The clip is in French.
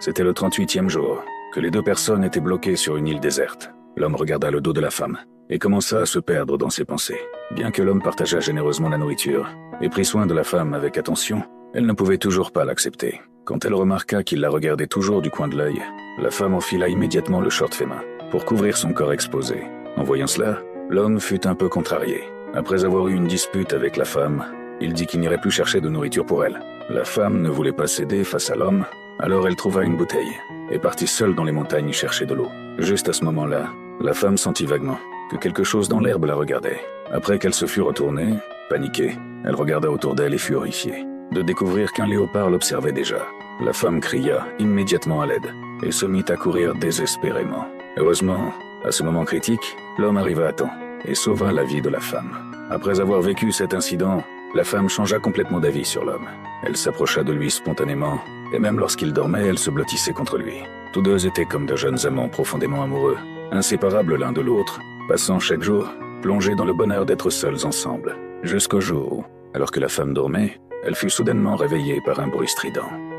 C'était le 38e jour, que les deux personnes étaient bloquées sur une île déserte. L'homme regarda le dos de la femme et commença à se perdre dans ses pensées. Bien que l'homme partageât généreusement la nourriture et prit soin de la femme avec attention, elle ne pouvait toujours pas l'accepter. Quand elle remarqua qu'il la regardait toujours du coin de l'œil, la femme enfila immédiatement le short fait main pour couvrir son corps exposé. En voyant cela, l'homme fut un peu contrarié. Après avoir eu une dispute avec la femme, il dit qu'il n'irait plus chercher de nourriture pour elle. La femme ne voulait pas céder face à l'homme, alors elle trouva une bouteille et partit seule dans les montagnes chercher de l'eau. Juste à ce moment-là, la femme sentit vaguement que quelque chose dans l'herbe la regardait. Après qu'elle se fut retournée, paniquée, elle regarda autour d'elle et fut horrifiée de découvrir qu'un léopard l'observait déjà. La femme cria immédiatement à l'aide et se mit à courir désespérément. Heureusement, à ce moment critique, l'homme arriva à temps et sauva la vie de la femme. Après avoir vécu cet incident, la femme changea complètement d'avis sur l'homme. Elle s'approcha de lui spontanément, et même lorsqu'il dormait, elle se blottissait contre lui. Tous deux étaient comme de jeunes amants profondément amoureux, inséparables l'un de l'autre, passant chaque jour, plongés dans le bonheur d'être seuls ensemble. Jusqu'au jour où, alors que la femme dormait, elle fut soudainement réveillée par un bruit strident.